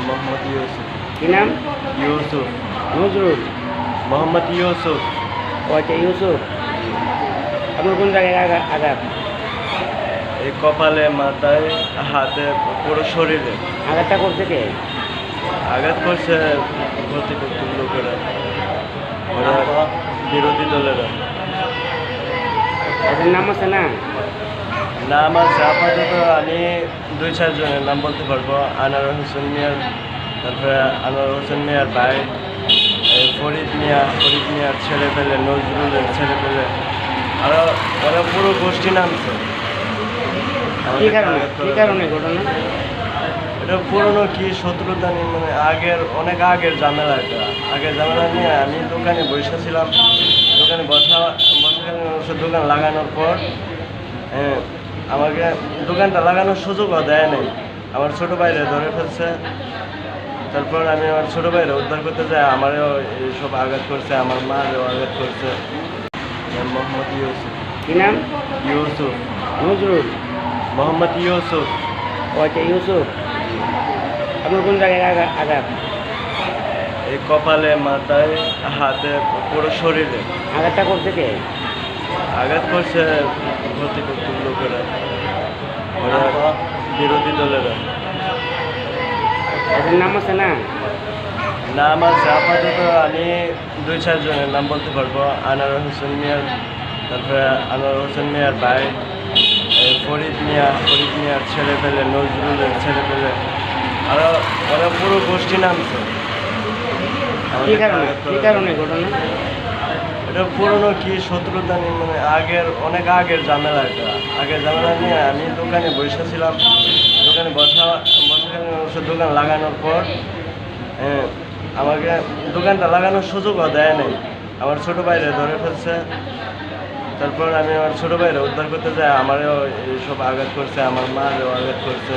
মোহাম্মদ ইউসুফ। কি নাম? ইউসুফ। নজরুল। মোহাম্মদ ইউসুফ। ও আচ্ছা, ইউসুফ। আপনার কোন জায়গায় আঘাত? এই কপালে, মাথায়, হাতে, পুরো শরীরে আঘাতটা করছে কে? আঘাত করছে প্রতিপক্ষ লোকেরা, ওরা বিরোধী দলেরা। ওদের নাম আছে না? নাম আছে আপাতত, আমি 2-4 জনের নাম বলতে পারবো। আনোয়ার হোসেন মিয়ার, তারপরে আনোয়ার হোসেন মিয়ার ভাই, ফরিদ মিয়ার ছেলে পেলে, নজরুলের ছেলে পেলে, আরো ওরা পুরো গোষ্ঠী নামছে। কি কারণে ঘটনা? এটা পুরনো কি শত্রুতা নিয়ে, মানে অনেক আগের ঝামেলা। এটা আগের ঝামেলা নিয়ে আমি দোকানে বসেছিলাম। দোকানে দোকান লাগানোর পর আমাকে দোকানটা লাগানোর সুযোগও দেয় নাই। আমার ছোটো ভাইরে ধরে ফেলছে। তারপর আমি আমার ছোটো ভাইরে উদ্ধার করতে যাই, আমারও এইসব আঘাত করছে, আমার মারও আঘাত করছে। মোহাম্মদ ইউসুফ। কি নাম? ইউসুফ। নজরুল। মোহাম্মদ ইউসুফ। ও আচ্ছা, ইউসুফ। আপনার কোন জায়গায় আঘাত? এই কপালে, মাথায়, হাতে, পুরো শরীরে আঘাতটা করছে কে? আঘাত করছে প্রতিপক্ষ লোকেরা, ওরা বিরোধী দলেরা। ওদের নাম আছে না? নাম আছে আপাতত, আমি 2-4 জনের নাম বলতে পারবো। আনোয়ার হোসেন মিয়ার, তারপরে আনোয়ার হোসেন মিয়ার ভাই, ফরিদ মিয়ার ছেলে পেলে, নজরুলের ছেলে পেলে, আরো ওরা পুরো গোষ্ঠী নামছে। কি কারণে ঘটনা? এটা পুরনো কি শত্রুতা নিয়ে, মানে অনেক আগের ঝামেলা। এটা আগের ঝামেলা নিয়ে আমি দোকানে বসেছিলাম। দোকানে দোকান লাগানোর পর আমাকে দোকানটা লাগানোর সুযোগও দেয় নাই। আমার ছোটো ভাইরে ধরে ফেলছে। তারপর আমি আমার ছোটো ভাইরে উদ্ধার করতে যাই, আমারও এইসব আঘাত করছে, আমার মারও আঘাত করছে।